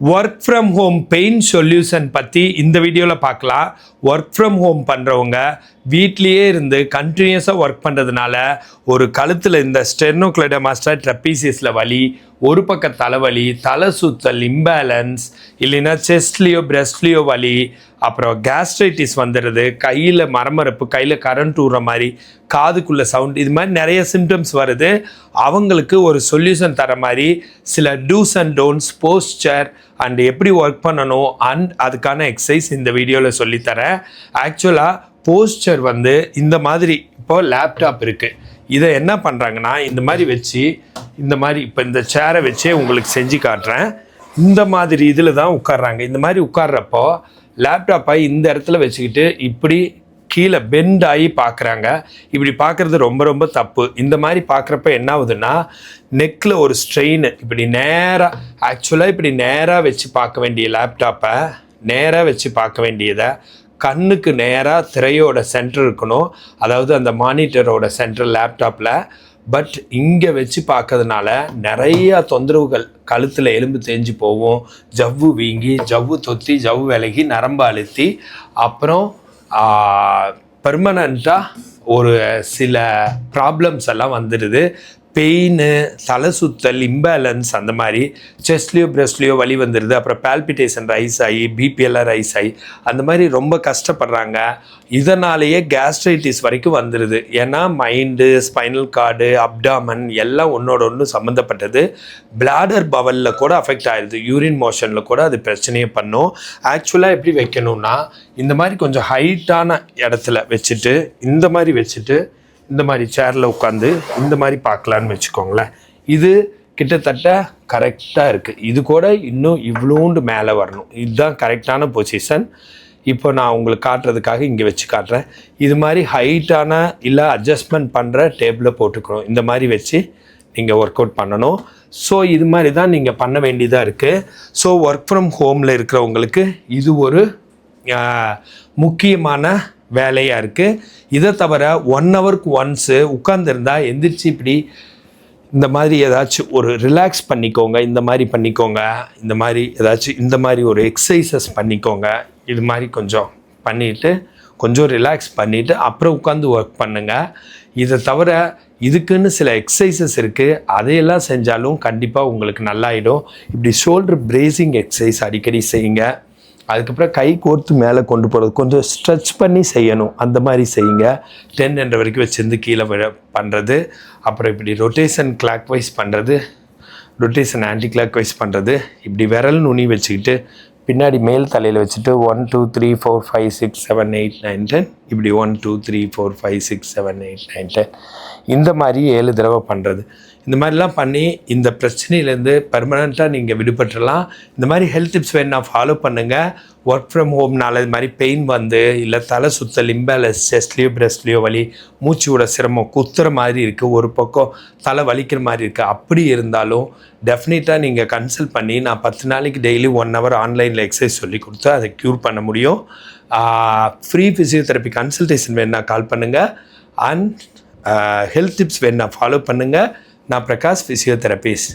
Work from home pain solution பற்றி இந்த வீடியோவில் பார்க்கலாம். ஒர்க் ஃப்ரம் ஹோம் பண்ணுறவங்க வீட்லேயே இருந்து கண்டினியூஸாக ஒர்க் பண்ணுறதுனால ஒரு கழுத்தில் இந்த ஸ்டெர்னோக்ளைடோமாஸ்டர் ட்ரெப்பீசியஸில் வலி, ஒரு பக்க தலைவலி, தலை சுத்தல், இம்பேலன்ஸ், இல்லைன்னா செஸ்ட்லேயோ பிரெஸ்ட்லேயோ வலி, அப்புறம் கேஸ்ட்ரைட்டிஸ் வந்துடுது, கையில் மரமரப்பு, கையில் கரண்ட் ஊற மாதிரி, காதுக்குள்ளே சவுண்ட், இது மாதிரி நிறைய சிம்டம்ஸ் வருது. அவங்களுக்கு ஒரு சொல்யூஷன் தர மாதிரி சில dos and don'ts, poster and எப்படி ஒர்க் பண்ணணும் அண்ட் அதுக்கான எக்ஸசைஸ் இந்த வீடியோவில் சொல்லித்தரேன். ஆக்சுவலாக போஸ்டர் வந்து இந்த மாதிரி, இப்போ லேப்டாப் இருக்குது, இதை என்ன பண்ணுறாங்கன்னா இந்த மாதிரி வச்சு, இந்த மாதிரி இப்போ இந்த சேரை வச்சே உங்களுக்கு செஞ்சு காட்டுறேன். இந்த மாதிரி இதில் தான் உட்கார்றாங்க. இந்த மாதிரி உட்கார்றப்போ லேப்டாப்பை இந்த இடத்துல வச்சுக்கிட்டு இப்படி கீழே பெண்ட் ஆகி பார்க்குறாங்க. இப்படி பார்க்குறது ரொம்ப ரொம்ப தப்பு. இந்த மாதிரி பார்க்குறப்ப என்ன ஆகுதுன்னா நெக்கில் ஒரு ஸ்ட்ரெயின், இப்படி நேராக, ஆக்சுவலாக இப்படி நேராக வச்சு பார்க்க வேண்டிய லேப்டாப்பை நேராக வச்சு பார்க்க வேண்டியதை கண்ணுக்கு நேராக திரையோட சென்டர் இருக்கணும், அதாவது அந்த மானிட்டரோட சென்டர் லேப்டாப்பில். பட் இங்கே வச்சு பார்க்கறதுனால நிறையா தொந்தரவுகள், கழுத்தில் எலும்பு தேஞ்சு போகும், ஜவ்வு வீங்கி, ஜவ்வு தொத்தி, ஜவ்வு விலகி, நரம்பு அழுத்தி, அப்புறம் பெர்மனண்ட்டாக ஒரு சில ப்ராப்ளம்ஸ் எல்லாம் வந்துடுது. பெயின், தலை சுத்தல், இம்பேலன்ஸ், அந்த மாதிரி செஸ்ட்லேயோ பிரெஸ்ட்லேயோ வலி வந்துடுது. அப்புறம் பால்பிட்டேஷன் ரைஸ் ஆகி, பிபிஎல்லாம் ரைஸ் ஆகி, அந்த மாதிரி ரொம்ப கஷ்டப்படுறாங்க. இதனாலேயே கேஸ்ட்ரைட்டிஸ் வரைக்கும் வந்துடுது. ஏன்னா மைண்டு, ஸ்பைனல் கார்டு, அப்டாமன் எல்லாம் ஒன்றோட ஒன்று சம்மந்தப்பட்டது. பிளாடர் பவலில் கூட அஃபெக்ட் ஆகிடுது, யூரின் மோஷனில் கூட அது பிரச்சனையை பண்ணும். ஆக்சுவலாக எப்படி வைக்கணும்னா இந்த மாதிரி கொஞ்சம் ஹைட்டான இடத்துல வச்சுட்டு, இந்த மாதிரி வச்சுட்டு, இந்த மாதிரி சேரில் உட்காந்து இந்த மாதிரி பார்க்கலான்னு வச்சுக்கோங்களேன். இது கிட்டத்தட்ட கரெக்டாக இருக்குது. இது கூட இன்னும் இவ்வளோண்டு மேலே வரணும். இதுதான் கரெக்டான பொசிஷன். இப்போ நான் உங்களுக்கு காட்டுறதுக்காக இங்கே வச்சு காட்டுறேன். இது மாதிரி ஹைட்டான இல்லை அட்ஜஸ்ட்மெண்ட் பண்ணுற டேபிளை போட்டுக்கணும். இந்த மாதிரி வச்சு நீங்கள் ஒர்க் அவுட் பண்ணணும். ஸோ இது மாதிரி தான் நீங்கள் பண்ண வேண்டியதாக இருக்குது. ஸோ ஒர்க் ஃப்ரம் ஹோமில் இருக்கிறவங்களுக்கு இது ஒரு முக்கியமான வேலையாக இருக்குது. இதை தவிர 1 ஹவருக்கு ஒன்ஸு உட்காந்துருந்தா எந்திரிச்சு இப்படி இந்த மாதிரி ஏதாச்சும் ஒரு ரிலாக்ஸ் பண்ணிக்கோங்க. இந்த மாதிரி பண்ணிக்கோங்க. இந்த மாதிரி ஏதாச்சும் இந்த மாதிரி ஒரு எக்ஸசைசஸ் பண்ணிக்கோங்க. இது மாதிரி கொஞ்சம் பண்ணிவிட்டு கொஞ்சம் ரிலாக்ஸ் பண்ணிவிட்டு அப்புறம் உட்காந்து ஒர்க் பண்ணுங்கள். இதை தவிர இதுக்குன்னு சில எக்ஸசைசஸ் இருக்குது, அதையெல்லாம் செஞ்சாலும் கண்டிப்பாக உங்களுக்கு நல்லாயிடும். இப்படி ஷோல்டர் பிரேசிங் எக்ஸசைஸ் அடிக்கடி செய்யுங்க. அதுக்கப்புறம் கை கோர்த்து மேலே கொண்டு போகிறது, கொஞ்சம் ஸ்ட்ரெச் பண்ணி செய்யணும், அந்த மாதிரி செய்யுங்க. 10 என்ற வரைக்கும் வச்சுருந்து கீழே பண்ணுறது. அப்புறம் இப்படி ரொட்டேஷன் கிளாக் வைஸ் பண்ணுறது, ரொட்டேஷன் ஆன்டி கிளாக் வைஸ் பண்ணுறது. இப்படி விரல் நுனி வச்சுக்கிட்டு பின்னாடி மேல் தலையில் வச்சுட்டு 1 2 3 4 5 6 7 8 9 10, இப்படி 1 2 3 4 5 6 7 8 9 10, இந்த மாதிரி 7 தடவை பண்ணுறது. இந்த மாதிரிலாம் பண்ணி இந்த பிரச்சனையிலேருந்து பெர்மனண்ட்டாக நீங்கள் விடுபட்டுடலாம். இந்த மாதிரி ஹெல்த் டிப்ஸ் வேணுன்னா ஃபாலோ பண்ணுங்கள். ஒர்க் ஃப்ரம் ஹோம்னால இது மாதிரி பெயின் வந்து, இல்லை தலை சுத்தல், இம்பேலன்ஸ், செஸ்ட்லேயோ பிரெஸ்ட்லேயோ வலி, மூச்சு விட சிரமம், குத்துற மாதிரி இருக்குது, ஒரு பக்கம் தலை வலிக்கிற மாதிரி இருக்குது, அப்படி இருந்தாலும் டெஃபினட்டாக நீங்கள் கன்சல்ட் பண்ணி நான் 10 நாளைக்கு டெய்லி 1 ஹவர் ஆன்லைனில் எக்ஸசைஸ் சொல்லி கொடுத்து அதை க்யூர் பண்ண முடியும். ஃப்ரீ ஃபிசியோதெரப்பி கன்சல்டேஷன் வேணுன்னா கால் பண்ணுங்கள். அண்ட் ஹெல்த் டிப்ஸ் வேணுன்னா ஃபாலோ பண்ணுங்கள். நான் பிரகாஷ், ஃபிசியோதெரபிஸ்ட்.